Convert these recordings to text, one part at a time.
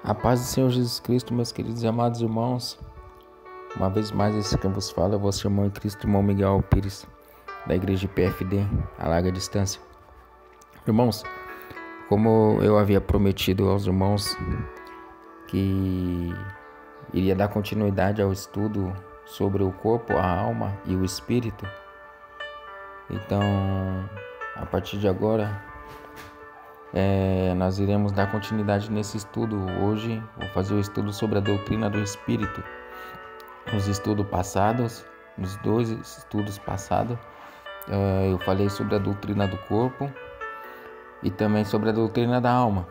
A paz do Senhor Jesus Cristo, meus queridos e amados irmãos. Uma vez mais, esse quem vos fala é vosso irmão em Cristo, irmão Miguel Pires, da igreja PFD, a larga distância. Irmãos, como eu havia prometido aos irmãos que iria dar continuidade ao estudo sobre o corpo, a alma e o espírito, então, a partir de agora, nós iremos dar continuidade nesse estudo. Hoje vou fazer o estudo sobre a doutrina do Espírito. Nos dois estudos passados, eu falei sobre a doutrina do corpo e também sobre a doutrina da alma.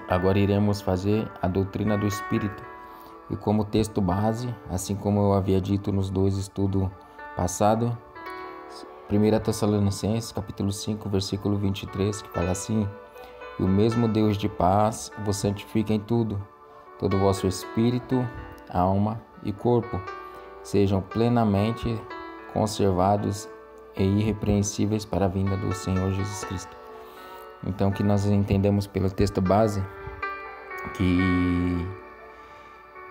Agora iremos fazer a doutrina do Espírito. E como texto base, assim como eu havia dito nos dois estudos passados, 1 Tessalonicenses, capítulo 5, versículo 23, que fala assim: E o mesmo Deus de paz vos santifique em tudo, todo o vosso espírito, alma e corpo, sejam plenamente conservados e irrepreensíveis para a vinda do Senhor Jesus Cristo. Então, que nós entendemos pelo texto base que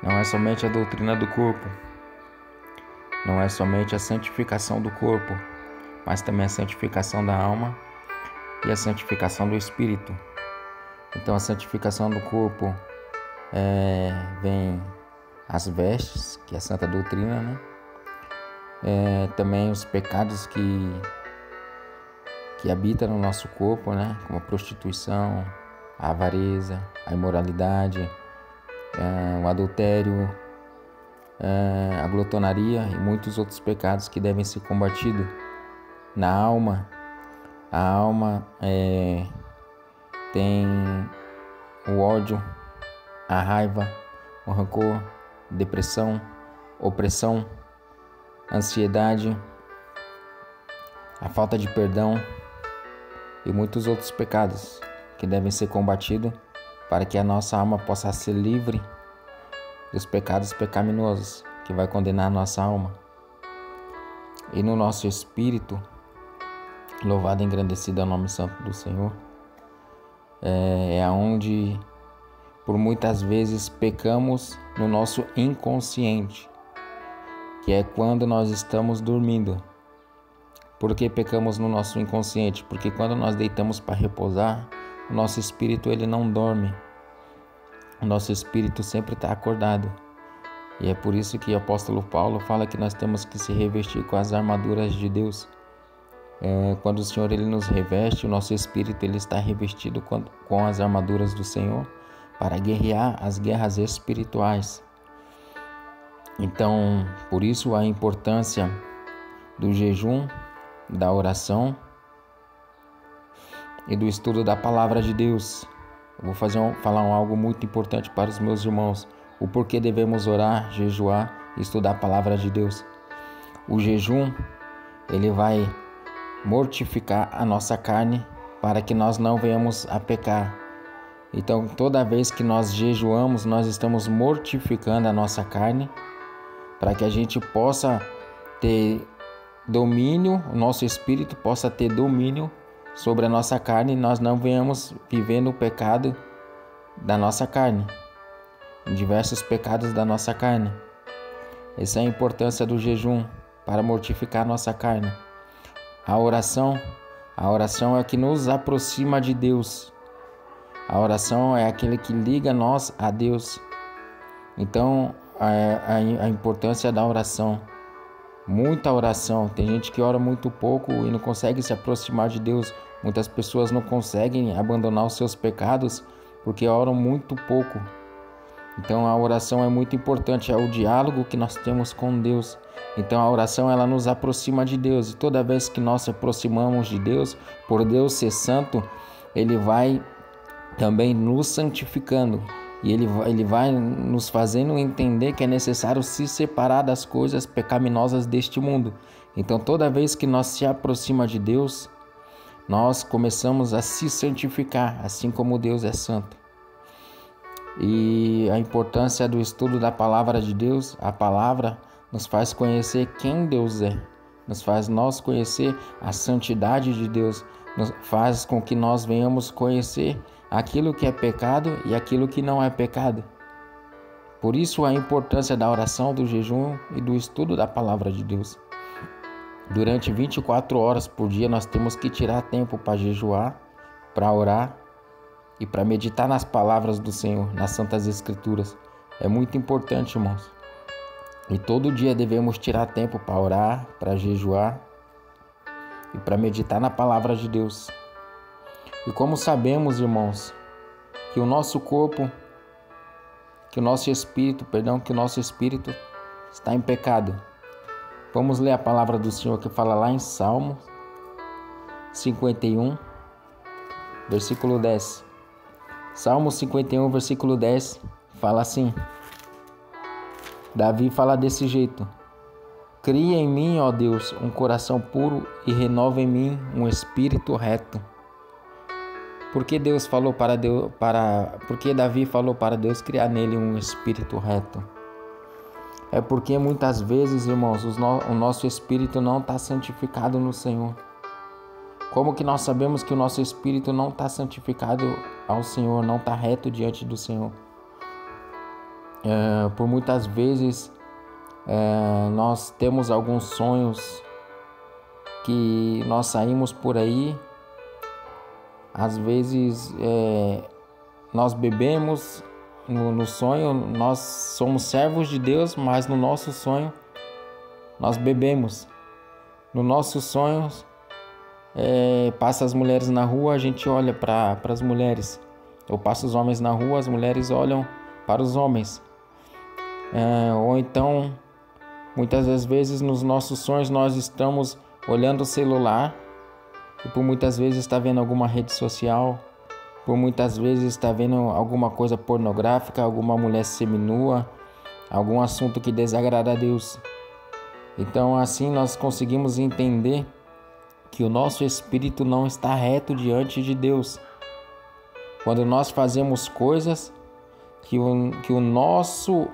não é somente a doutrina do corpo, não é somente a santificação do corpo, mas também a santificação da alma e a santificação do espírito. Então, a santificação do corpo vem as vestes, que é a santa doutrina, né? Também os pecados que habitam no nosso corpo, né? Como a prostituição, a avareza, a imoralidade, o adultério, a glutonaria e muitos outros pecados que devem ser combatidos. Na alma, a alma tem o ódio, a raiva, o rancor, depressão, opressão, ansiedade, a falta de perdão e muitos outros pecados que devem ser combatidos para que a nossa alma possa ser livre dos pecados pecaminosos que vai condenar a nossa alma. E no nosso espírito, louvado e engrandecido é o nome santo do Senhor, é onde por muitas vezes pecamos no nosso inconsciente, que é quando nós estamos dormindo. Por que pecamos no nosso inconsciente? Porque quando nós deitamos para repousar, o nosso espírito ele não dorme, o nosso espírito sempre está acordado. E é por isso que o apóstolo Paulo fala que nós temos que se revestir com as armaduras de Deus. Quando o Senhor ele nos reveste, o nosso espírito ele está revestido com as armaduras do Senhor para guerrear as guerras espirituais. Então, por isso a importância do jejum, da oração e do estudo da palavra de Deus. Eu vou falar algo muito importante para os meus irmãos: o porquê devemos orar, jejuar e estudar a palavra de Deus. O jejum ele vai mortificar a nossa carne para que nós não venhamos a pecar. Então, toda vez que nós jejuamos, nós estamos mortificando a nossa carne para que a gente possa ter domínio, o nosso espírito possa ter domínio sobre a nossa carne e nós não venhamos viver no pecado da nossa carne, em diversos pecados da nossa carne. Essa é a importância do jejum para mortificar a nossa carne. A oração é a que nos aproxima de Deus. A oração é aquele que liga nós a Deus. Então, a importância da oração. Muita oração. Tem gente que ora muito pouco e não consegue se aproximar de Deus. Muitas pessoas não conseguem abandonar os seus pecados porque oram muito pouco. Então, a oração é muito importante. É o diálogo que nós temos com Deus. Então a oração ela nos aproxima de Deus, e toda vez que nós se aproximamos de Deus, por Deus ser santo, Ele vai também nos santificando, e Ele vai nos fazendo entender que é necessário se separar das coisas pecaminosas deste mundo. Então toda vez que nós se aproximamos de Deus, nós começamos a se santificar, assim como Deus é santo. E a importância do estudo da palavra de Deus, a palavra nos faz conhecer quem Deus é, nos faz nós conhecer a santidade de Deus, faz com que nós venhamos conhecer aquilo que é pecado e aquilo que não é pecado. Por isso a importância da oração, do jejum e do estudo da palavra de Deus. Durante 24 horas por dia nós temos que tirar tempo para jejuar, para orar e para meditar nas palavras do Senhor, nas Santas Escrituras. É muito importante, irmãos. E todo dia devemos tirar tempo para orar, para jejuar e para meditar na palavra de Deus. E como sabemos, irmãos, que o nosso corpo, que o nosso espírito está em pecado. Vamos ler a palavra do Senhor que fala lá em Salmo 51, versículo 10. Salmo 51, versículo 10, fala assim. Davi fala desse jeito: cria em mim, ó Deus, um coração puro e renova em mim um espírito reto. Porque Davi falou para Deus criar nele um espírito reto? É porque muitas vezes, irmãos, o nosso espírito não está santificado no Senhor. Como que nós sabemos que o nosso espírito não está santificado ao Senhor, não está reto diante do Senhor? Por muitas vezes nós temos alguns sonhos que nós saímos por aí, às vezes nós bebemos no sonho, nós somos servos de Deus, mas no nosso sonho nós bebemos. No nosso sonho passa as mulheres na rua, a gente olha para as mulheres, ou passa os homens na rua, as mulheres olham para os homens. Ou então, muitas das vezes nos nossos sonhos nós estamos olhando o celular e por muitas vezes está vendo alguma rede social, por muitas vezes está vendo alguma coisa pornográfica, alguma mulher seminua, algum assunto que desagrada a Deus. Então assim nós conseguimos entender que o nosso espírito não está reto diante de Deus. Quando nós fazemos coisas que o nosso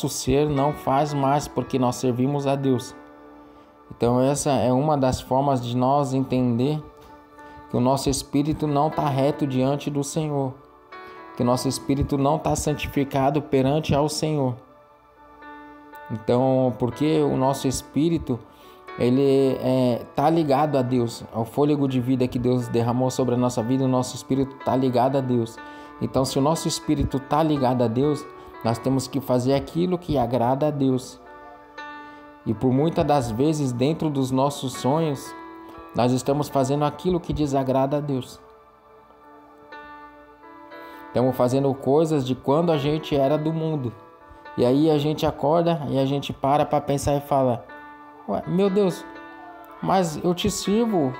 ser não faz mais porque nós servimos a Deus. Então essa é uma das formas de nós entender que o nosso espírito não está reto diante do Senhor, que o nosso espírito não está santificado perante ao Senhor. Então, porque o nosso espírito ele está ligado a Deus, ao fôlego de vida que Deus derramou sobre a nossa vida, o nosso espírito está ligado a Deus. Então, se o nosso espírito está ligado a Deus, nós temos que fazer aquilo que agrada a Deus. E por muitas das vezes, dentro dos nossos sonhos, nós estamos fazendo aquilo que desagrada a Deus. Estamos fazendo coisas de quando a gente era do mundo. E aí a gente acorda e a gente para pensar e fala: meu Deus, mas eu te sirvo,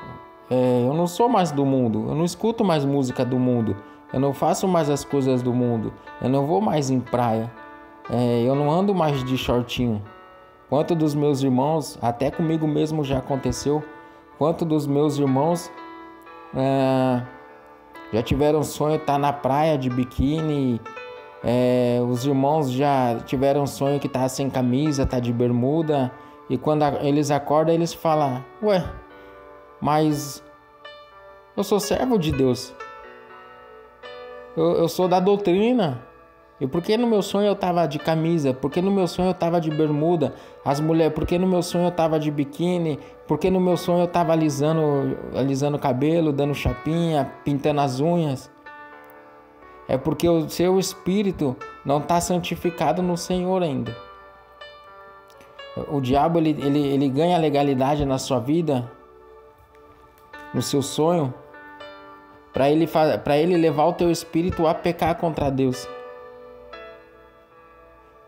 eu não sou mais do mundo, eu não escuto mais música do mundo, eu não faço mais as coisas do mundo, eu não vou mais em praia, eu não ando mais de shortinho. Quanto dos meus irmãos, até comigo mesmo já aconteceu, quanto dos meus irmãos já tiveram sonho de estar na praia de biquíni, os irmãos já tiveram sonho que tá sem camisa, tá de bermuda, e quando eles acordam eles falam: ué, mas eu sou servo de Deus, eu sou da doutrina, e por que no meu sonho eu tava de camisa? Por que no meu sonho eu tava de bermuda? As mulheres, por que no meu sonho eu tava de biquíni? Por que no meu sonho eu tava alisando o cabelo, dando chapinha, pintando as unhas? É porque o seu espírito não está santificado no Senhor ainda. O diabo ele ganha legalidade na sua vida, no seu sonho, para ele levar o teu espírito a pecar contra Deus.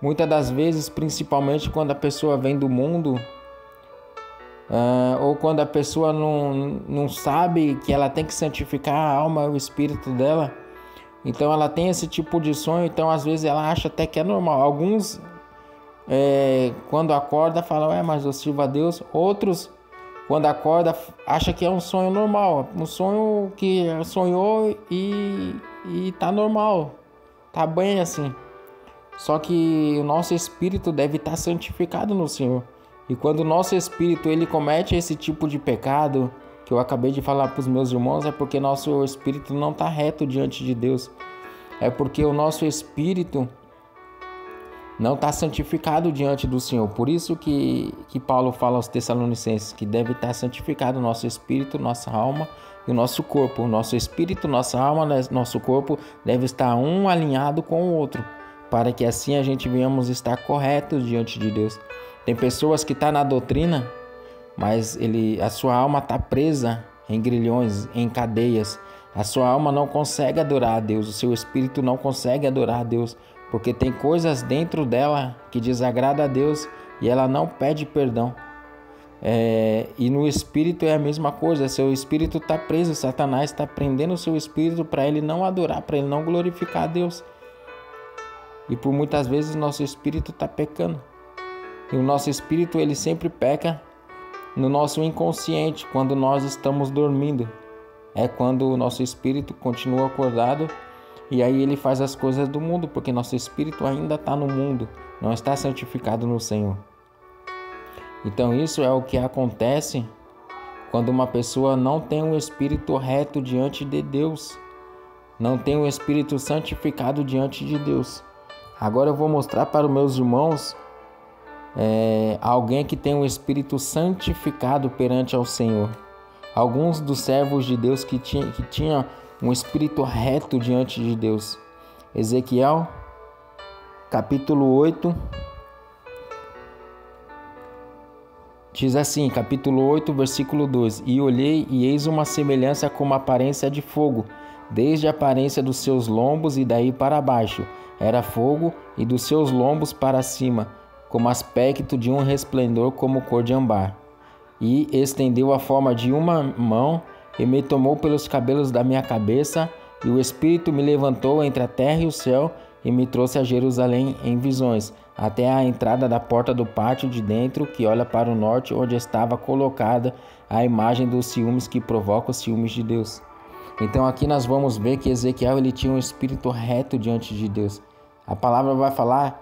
Muitas das vezes, principalmente quando a pessoa vem do mundo, ou quando a pessoa não sabe que ela tem que santificar a alma e o espírito dela, então ela tem esse tipo de sonho, então às vezes ela acha até que é normal. Alguns, quando acorda, falam: mas eu sirvo a Deus. Outros, quando acorda, acha que é um sonho normal, um sonho que sonhou e tá normal, tá bem assim. Só que o nosso espírito deve estar santificado no Senhor. E quando o nosso espírito ele comete esse tipo de pecado, que eu acabei de falar para os meus irmãos, é porque nosso espírito não está reto diante de Deus. É porque o nosso espírito não está santificado diante do Senhor. Por isso que Paulo fala aos Tessalonicenses que deve estar santificado o nosso espírito, nossa alma e o nosso corpo. O nosso espírito, nossa alma, nosso corpo deve estar um alinhado com o outro, para que assim a gente venhamos estar corretos diante de Deus. Tem pessoas que estão na doutrina, mas a sua alma está presa em grilhões, em cadeias. A sua alma não consegue adorar a Deus, o seu espírito não consegue adorar a Deus, porque tem coisas dentro dela que desagrada a Deus e ela não pede perdão. E no espírito é a mesma coisa, seu espírito está preso, Satanás está prendendo o seu espírito para ele não adorar, para ele não glorificar a Deus. E por muitas vezes nosso espírito está pecando. E o nosso espírito ele sempre peca no nosso inconsciente, quando nós estamos dormindo. É quando o nosso espírito continua acordado e aí ele faz as coisas do mundo, porque nosso espírito ainda está no mundo, não está santificado no Senhor. Então isso é o que acontece quando uma pessoa não tem um espírito reto diante de Deus, não tem um espírito santificado diante de Deus. Agora eu vou mostrar para os meus irmãos alguém que tem um espírito santificado perante ao Senhor. Alguns dos servos de Deus que tinham um espírito reto diante de Deus. Ezequiel, capítulo 8, diz assim, capítulo 8, versículo 2: E olhei, e eis uma semelhança como a aparência de fogo, desde a aparência dos seus lombos e daí para baixo era fogo, e dos seus lombos para cima, como aspecto de um resplendor como cor de ambar. E estendeu a forma de uma mão, e me tomou pelos cabelos da minha cabeça, e o Espírito me levantou entre a terra e o céu, e me trouxe a Jerusalém em visões, até a entrada da porta do pátio de dentro, que olha para o norte, onde estava colocada a imagem dos ciúmes que provoca os ciúmes de Deus. Então aqui nós vamos ver que Ezequiel ele tinha um espírito reto diante de Deus. A palavra vai falar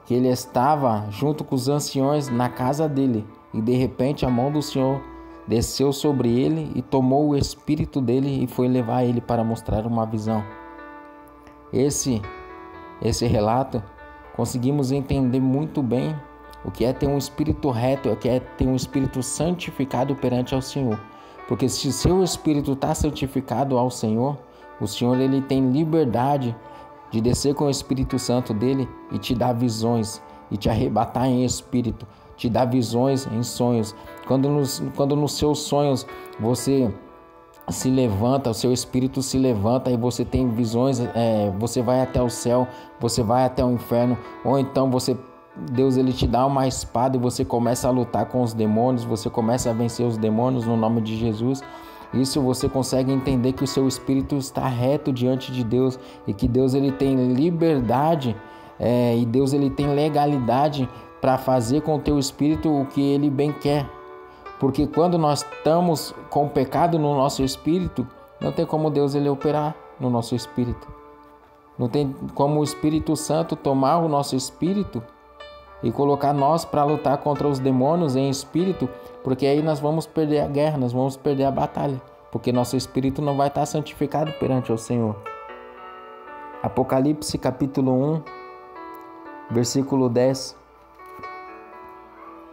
que ele estava junto com os anciões na casa dele, e de repente a mão do Senhor desceu sobre ele e tomou o espírito dele e foi levar ele para mostrar uma visão. Esse relato conseguimos entender muito bem o que é ter um espírito reto, o que é ter um espírito santificado perante ao Senhor. Porque se o seu espírito está santificado ao Senhor, o Senhor ele tem liberdade de descer com o Espírito Santo dele e te dar visões, e te arrebatar em espírito, te dar visões em sonhos. Quando nos seus sonhos você se levanta, o seu espírito se levanta e você tem visões, você vai até o céu, você vai até o inferno, ou então Deus ele te dá uma espada e você começa a lutar com os demônios, você começa a vencer os demônios no nome de Jesus. Isso você consegue entender que o seu espírito está reto diante de Deus e que Deus ele tem liberdade e Deus ele tem legalidade para fazer com o teu espírito o que ele bem quer. Porque quando nós estamos com o pecado no nosso espírito, não tem como Deus ele operar no nosso espírito. Não tem como o Espírito Santo tomar o nosso espírito e colocar nós para lutar contra os demônios em espírito, porque aí nós vamos perder a guerra, nós vamos perder a batalha, porque nosso espírito não vai estar santificado perante o Senhor. Apocalipse capítulo 1, versículo 10.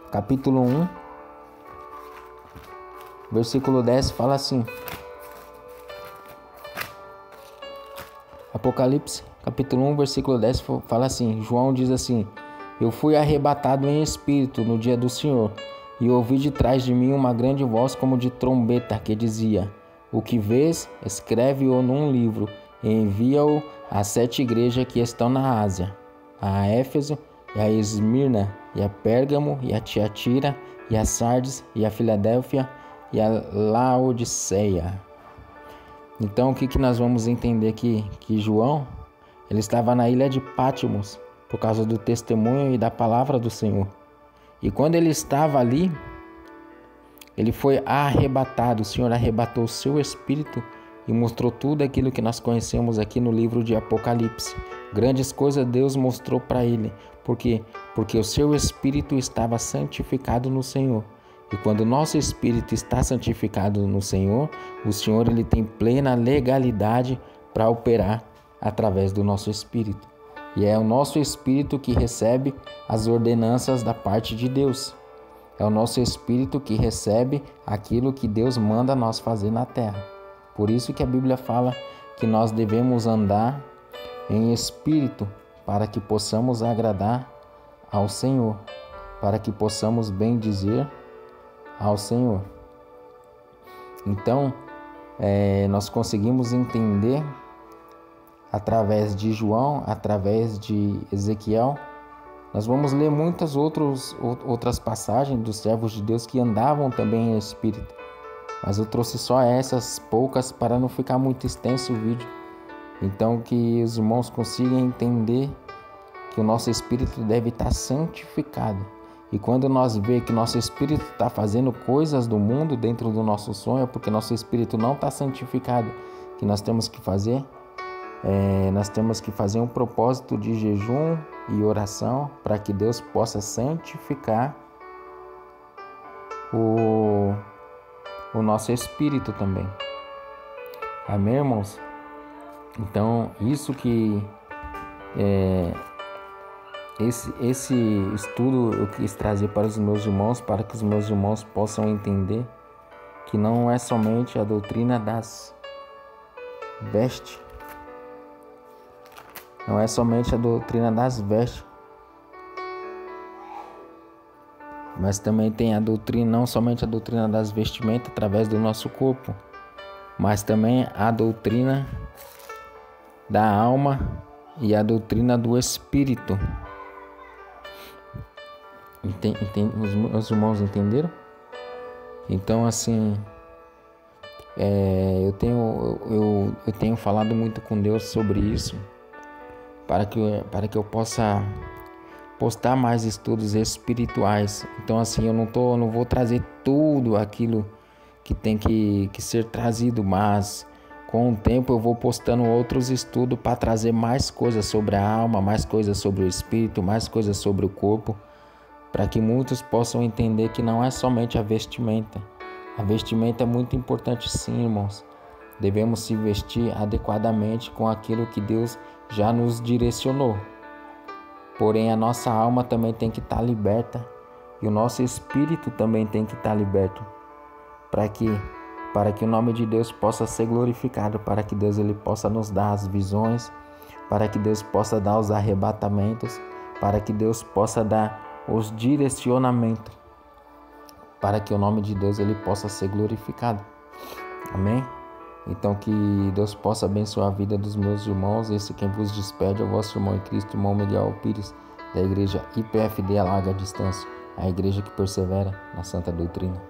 Capítulo 1, versículo 10 fala assim. Apocalipse capítulo 1, versículo 10 fala assim. João diz assim: Eu fui arrebatado em espírito no dia do Senhor, e ouvi de trás de mim uma grande voz como de trombeta, que dizia: O que vês, escreve-o num livro, e envia-o às 7 igrejas que estão na Ásia, a Éfeso, e a Esmirna, e a Pérgamo, e a Tiatira, e a Sardes, e a Filadélfia, e a Laodiceia. Então o que nós vamos entender aqui? Que João ele estava na ilha de Patmos por causa do testemunho e da palavra do Senhor. E quando ele estava ali, ele foi arrebatado. O Senhor arrebatou o seu espírito e mostrou tudo aquilo que nós conhecemos aqui no livro de Apocalipse. Grandes coisas Deus mostrou para ele. Por quê? Porque o seu espírito estava santificado no Senhor. E quando o nosso espírito está santificado no Senhor, o Senhor ele tem plena legalidade para operar através do nosso espírito. E é o nosso espírito que recebe as ordenanças da parte de Deus. É o nosso espírito que recebe aquilo que Deus manda nós fazer na terra. Por isso que a Bíblia fala que nós devemos andar em espírito para que possamos agradar ao Senhor, para que possamos bendizer ao Senhor. Então, nós conseguimos entender através de João, através de Ezequiel. Nós vamos ler muitas outras passagens dos servos de Deus que andavam também em espírito, mas eu trouxe só essas poucas para não ficar muito extenso o vídeo. Então, que os irmãos consigam entender que o nosso espírito deve estar santificado. E quando nós vemos que nosso espírito está fazendo coisas do mundo dentro do nosso sonho, é porque nosso espírito não está santificado. Que nós temos que fazer? Nós temos que fazer um propósito de jejum e oração para que Deus possa santificar o nosso espírito também. Amém, irmãos? Então, isso que esse estudo eu quis trazer para os meus irmãos, para que os meus irmãos possam entender que não é somente a doutrina das vestes, não é somente a doutrina das vestes, mas também tem a doutrina, não somente a doutrina das vestimentas através do nosso corpo, mas também a doutrina da alma e a doutrina do espírito. Os irmãos entenderam? Então, assim, eu tenho falado muito com Deus sobre isso, para que eu possa postar mais estudos espirituais. Então, assim, eu não vou trazer tudo aquilo que tem que ser trazido, mas com o tempo eu vou postando outros estudos para trazer mais coisas sobre a alma, mais coisas sobre o espírito, mais coisas sobre o corpo, para que muitos possam entender que não é somente a vestimenta. A vestimenta é muito importante, sim, irmãos. Devemos se vestir adequadamente com aquilo que Deus já nos direcionou. Porém, a nossa alma também tem que estar liberta e o nosso espírito também tem que estar liberto, para que o nome de Deus possa ser glorificado, para que Deus ele possa nos dar as visões, para que Deus possa dar os arrebatamentos, para que Deus possa dar os direcionamentos, para que o nome de Deus ele possa ser glorificado. Amém? Então, que Deus possa abençoar a vida dos meus irmãos. Esse quem vos despede é o vosso irmão em Cristo, irmão Miguel Pires, da igreja IPFD a larga distância, a igreja que persevera na santa doutrina.